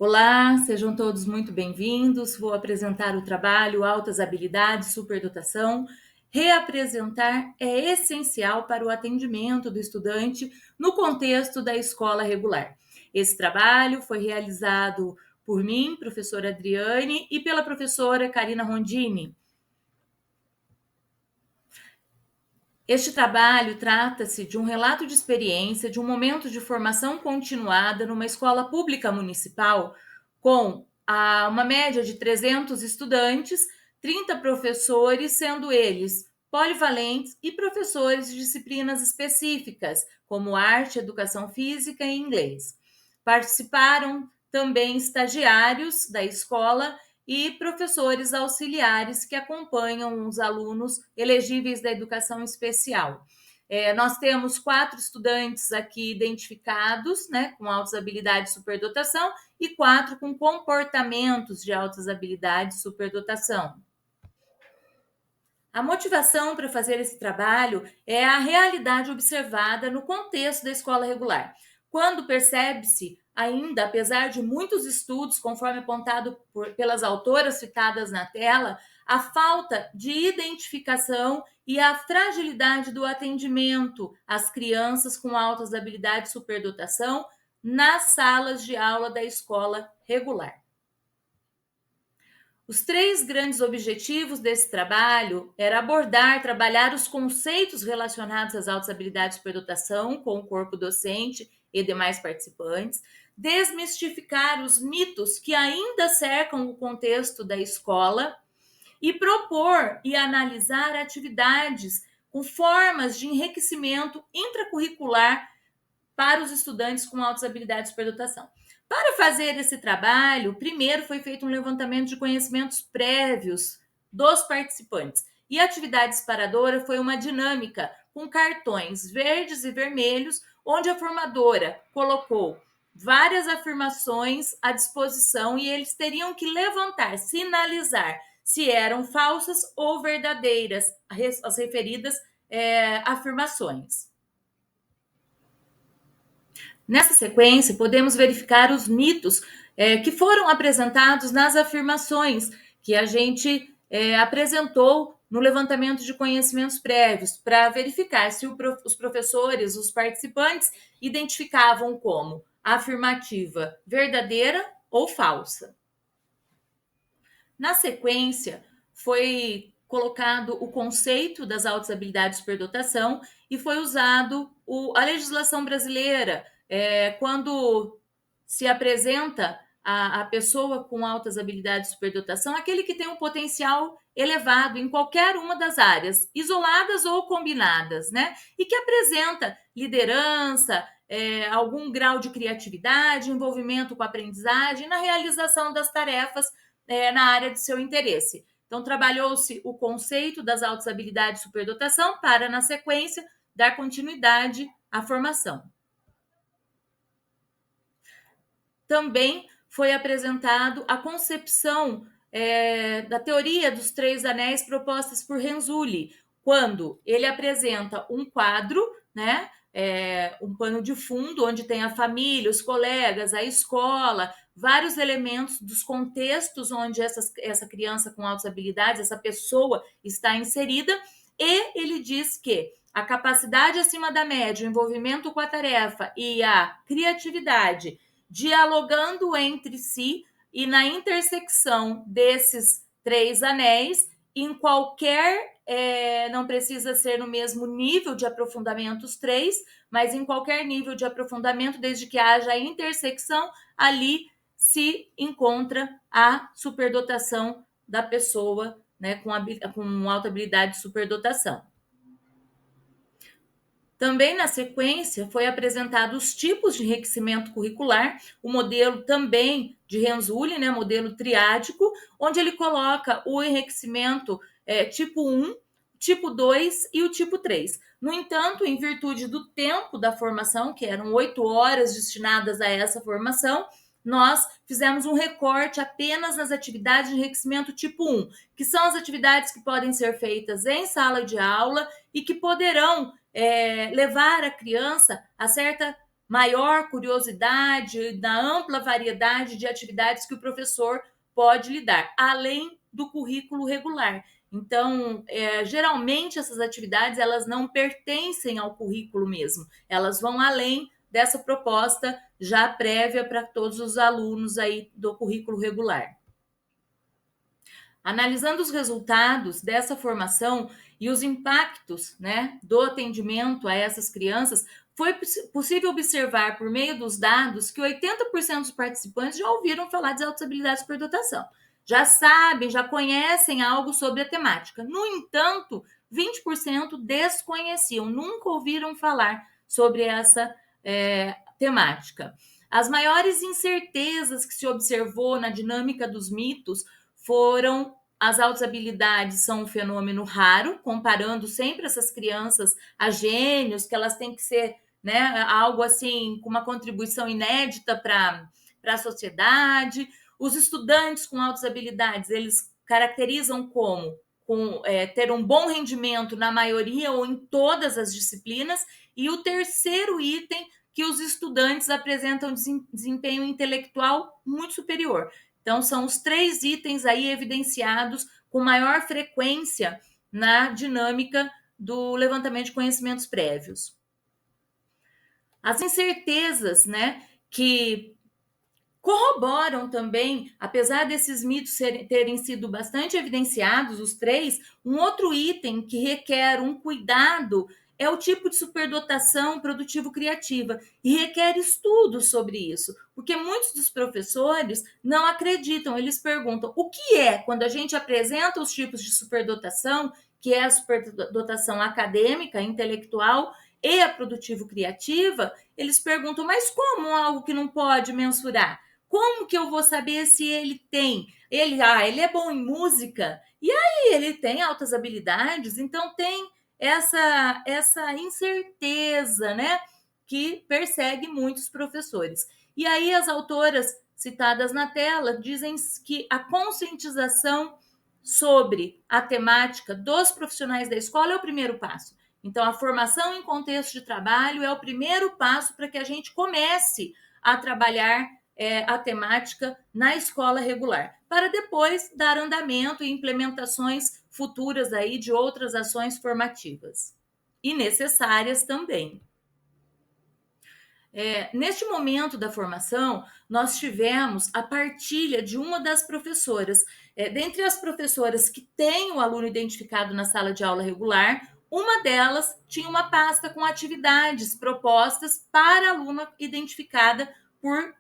Olá, sejam todos muito bem-vindos. Vou apresentar o trabalho Altas Habilidades, Superdotação. Reapresentar é essencial para o atendimento do estudante no contexto da escola regular. Esse trabalho foi realizado por mim, professora Adriane, e pela professora Karina Rondini. Este trabalho trata-se de um relato de experiência de um momento de formação continuada numa escola pública municipal com uma média de 300 estudantes, 30 professores, sendo eles polivalentes e professores de disciplinas específicas, como arte, educação física e inglês. Participaram também estagiários da escola e professores auxiliares que acompanham os alunos elegíveis da educação especial. Nós temos 4 estudantes aqui identificados, né, com altas habilidades de superdotação e 4 com comportamentos de altas habilidades de superdotação. A motivação para fazer esse trabalho é a realidade observada no contexto da escola regular, quando percebe-se ainda, apesar de muitos estudos, conforme apontado pelas autoras citadas na tela, a falta de identificação e a fragilidade do atendimento às crianças com altas habilidades de superdotação nas salas de aula da escola regular. Os 3 grandes objetivos desse trabalho era trabalhar os conceitos relacionados às altas habilidades de superdotação com o corpo docente e demais participantes, desmistificar os mitos que ainda cercam o contexto da escola e propor e analisar atividades com formas de enriquecimento intracurricular para os estudantes com altas habilidades de superdotação. Para fazer esse trabalho, primeiro foi feito um levantamento de conhecimentos prévios dos participantes. E a atividade separadora foi uma dinâmica com cartões verdes e vermelhos, onde a formadora colocou várias afirmações à disposição e eles teriam que levantar, sinalizar se eram falsas ou verdadeiras as referidas afirmações. Nessa sequência, podemos verificar os mitos que foram apresentados nas afirmações que a gente apresentou no levantamento de conhecimentos prévios, para verificar se os professores, os participantes, identificavam como afirmativa verdadeira ou falsa. Na sequência, foi colocado o conceito das altas habilidades de superdotação e foi usado a legislação brasileira, quando se apresenta a pessoa com altas habilidades de superdotação, aquele que tem um potencial elevado em qualquer uma das áreas, isoladas ou combinadas, né? E que apresenta liderança, algum grau de criatividade, envolvimento com a aprendizagem na realização das tarefas na área de seu interesse. Então, trabalhou-se o conceito das altas habilidades de superdotação para, na sequência, dar continuidade à formação. Também foi apresentado a concepção da teoria dos 3 anéis propostas por Renzulli, quando ele apresenta um quadro, né, um pano de fundo, onde tem a família, os colegas, a escola, vários elementos dos contextos onde essa criança com altas habilidades, essa pessoa está inserida, e ele diz que a capacidade acima da média, o envolvimento com a tarefa e a criatividade, dialogando entre si e na intersecção desses 3 anéis, em qualquer, não precisa ser no mesmo nível de aprofundamento os 3, mas em qualquer nível de aprofundamento, desde que haja a intersecção, ali se encontra a superdotação da pessoa, né, com alta habilidade de superdotação. Também na sequência foi apresentado os tipos de enriquecimento curricular, o modelo também de Renzulli, né, modelo triádico, onde ele coloca o enriquecimento tipo 1, tipo 2 e o tipo 3. No entanto, em virtude do tempo da formação, que eram 8 horas destinadas a essa formação, nós fizemos um recorte apenas nas atividades de enriquecimento tipo 1, que são as atividades que podem ser feitas em sala de aula e que poderão levar a criança a certa maior curiosidade, da ampla variedade de atividades que o professor pode lidar, além do currículo regular. Então, geralmente essas atividades elas não pertencem ao currículo mesmo, elas vão além dessa proposta já prévia para todos os alunos aí do currículo regular. Analisando os resultados dessa formação e os impactos, né, do atendimento a essas crianças, foi possível observar por meio dos dados que 80% dos participantes já ouviram falar de altas habilidades de superdotação. Já sabem, já conhecem algo sobre a temática. No entanto, 20% desconheciam, nunca ouviram falar sobre essa temática. As maiores incertezas que se observou na dinâmica dos mitos foram as altas habilidades são um fenômeno raro, comparando sempre essas crianças a gênios, que elas têm que ser, né, algo assim, com uma contribuição inédita para a sociedade. Os estudantes com altas habilidades, eles caracterizam como ter um bom rendimento na maioria ou em todas as disciplinas. E o terceiro item, que os estudantes apresentam desempenho intelectual muito superior. Então, são os 3 itens aí evidenciados com maior frequência na dinâmica do levantamento de conhecimentos prévios. As incertezas, né, que corroboram também, apesar desses mitos terem sido bastante evidenciados, os 3, um outro item que requer um cuidado é o tipo de superdotação produtivo-criativa e requer estudos sobre isso, porque muitos dos professores não acreditam, eles perguntam o que é quando a gente apresenta os tipos de superdotação, que é a superdotação acadêmica, intelectual e a produtivo-criativa, eles perguntam, mas como algo que não pode mensurar? Como que eu vou saber se ele tem? Ele é bom em música, e aí ele tem altas habilidades, então tem essa incerteza, né, que persegue muitos professores. E aí as autoras citadas na tela dizem que a conscientização sobre a temática dos profissionais da escola é o primeiro passo. Então, a formação em contexto de trabalho é o primeiro passo para que a gente comece a trabalhar a temática na escola regular, para depois dar andamento e implementações futuras aí de outras ações formativas e necessárias também. Neste momento da formação, nós tivemos a partilha de uma das professoras. Dentre as professoras que têm o aluno identificado na sala de aula regular, uma delas tinha uma pasta com atividades propostas para aluna identificada por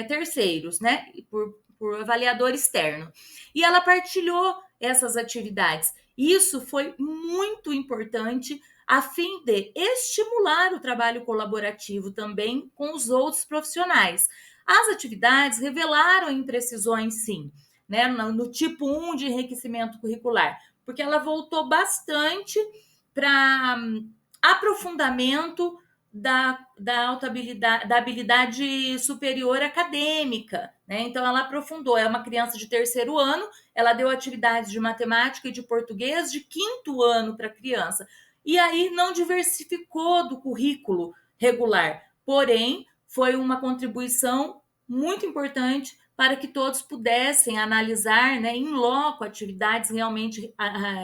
terceiros, né? Por avaliador externo. E ela partilhou essas atividades. Isso foi muito importante a fim de estimular o trabalho colaborativo também com os outros profissionais. As atividades revelaram imprecisões, sim, né, no tipo 1 de enriquecimento curricular, porque ela voltou bastante para aprofundamento da alta habilidade, da habilidade superior acadêmica, né? Então ela aprofundou, é uma criança de 3º ano, ela deu atividades de matemática e de português de 5º ano para a criança. E aí não diversificou do currículo regular, porém foi uma contribuição muito importante para que todos pudessem analisar, né, em loco atividades realmente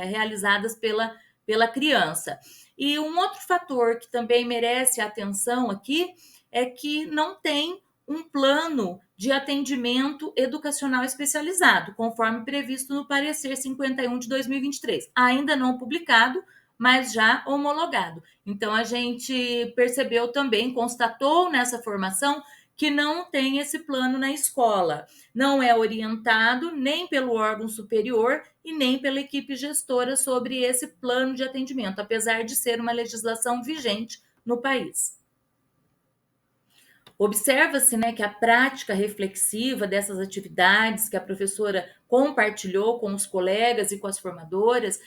realizadas pela criança. E um outro fator que também merece atenção aqui é que não tem um plano de atendimento educacional especializado, conforme previsto no parecer 51 de 2023, ainda não publicado, mas já homologado. Então, a gente percebeu também, constatou nessa formação que não tem esse plano na escola. Não é orientado nem pelo órgão superior e nem pela equipe gestora sobre esse plano de atendimento, apesar de ser uma legislação vigente no país. Observa-se, né, que a prática reflexiva dessas atividades que a professora compartilhou com os colegas e com as formadoras,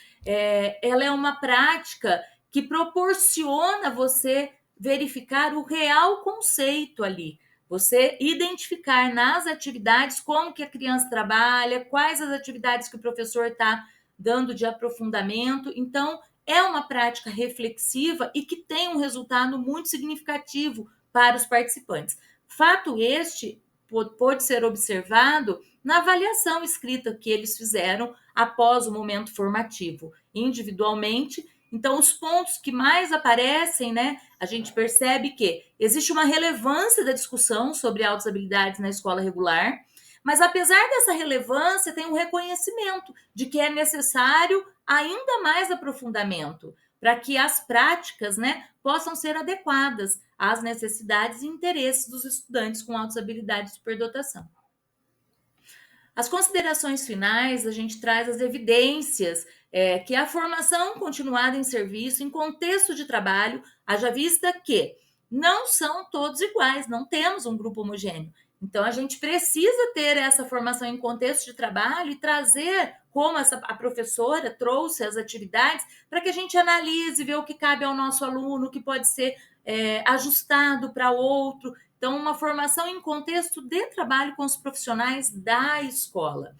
ela é uma prática que proporciona você verificar o real conceito ali, você identificar nas atividades como que a criança trabalha, quais as atividades que o professor está dando de aprofundamento. Então, é uma prática reflexiva e que tem um resultado muito significativo para os participantes. Fato este pôde ser observado na avaliação escrita que eles fizeram após o momento formativo, individualmente. Então, os pontos que mais aparecem, né, a gente percebe que existe uma relevância da discussão sobre altas habilidades na escola regular, mas apesar dessa relevância, tem um reconhecimento de que é necessário ainda mais aprofundamento para que as práticas, né, possam ser adequadas às necessidades e interesses dos estudantes com altas habilidades de superdotação. As considerações finais, a gente traz as evidências que a formação continuada em serviço, em contexto de trabalho, haja vista que não são todos iguais, não temos um grupo homogêneo. Então, a gente precisa ter essa formação em contexto de trabalho e trazer, como a professora trouxe as atividades, para que a gente analise, ver o que cabe ao nosso aluno, o que pode ser ajustado para outro. Então, uma formação em contexto de trabalho com os profissionais da escola.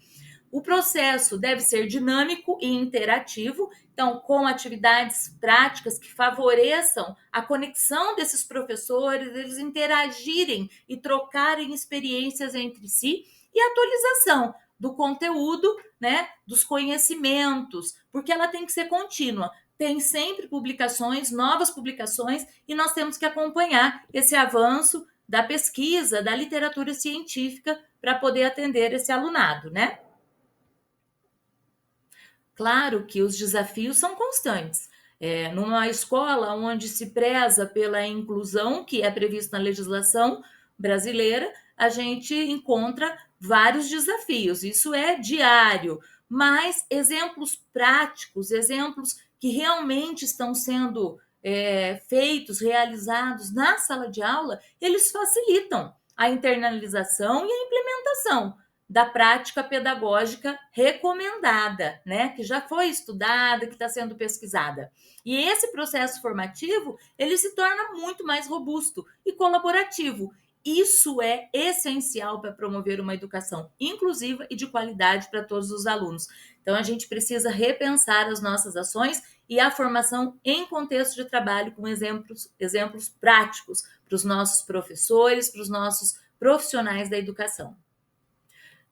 O processo deve ser dinâmico e interativo, então, com atividades práticas que favoreçam a conexão desses professores, eles interagirem e trocarem experiências entre si, e a atualização do conteúdo, né, dos conhecimentos, porque ela tem que ser contínua. Tem sempre publicações, novas publicações, e nós temos que acompanhar esse avanço da pesquisa, da literatura científica, para poder atender esse alunado, né? Claro que os desafios são constantes. Numa escola onde se preza pela inclusão, que é previsto na legislação brasileira, a gente encontra vários desafios. Isso é diário, mas exemplos práticos, exemplos que realmente estão sendo feitos, realizados na sala de aula, eles facilitam a internalização e a implementação da prática pedagógica recomendada, né? Que já foi estudada, que está sendo pesquisada. E esse processo formativo, ele se torna muito mais robusto e colaborativo. Isso é essencial para promover uma educação inclusiva e de qualidade para todos os alunos. Então, a gente precisa repensar as nossas ações e a formação em contexto de trabalho com exemplos práticos para os nossos professores, para os nossos profissionais da educação.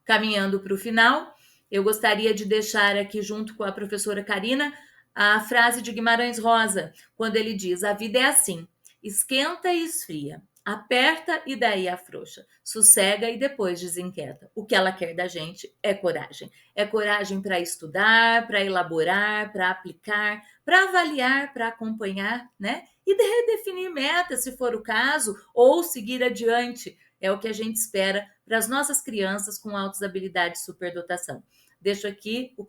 Caminhando para o final, eu gostaria de deixar aqui, junto com a professora Karina, a frase de Guimarães Rosa, quando ele diz: a vida é assim, esquenta e esfria, aperta e daí afrouxa, sossega e depois desinquieta. O que ela quer da gente é coragem. É coragem para estudar, para elaborar, para aplicar, para avaliar, para acompanhar, né? E de redefinir metas, se for o caso, ou seguir adiante. É o que a gente espera para as nossas crianças com altas habilidades de superdotação. Deixo aqui o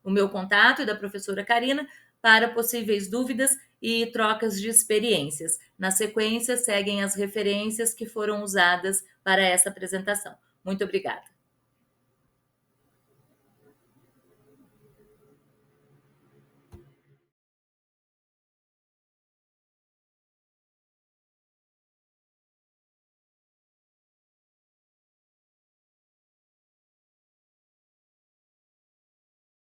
meu contato e da professora Karina para possíveis dúvidas e trocas de experiências. Na sequência, seguem as referências que foram usadas para essa apresentação. Muito obrigada.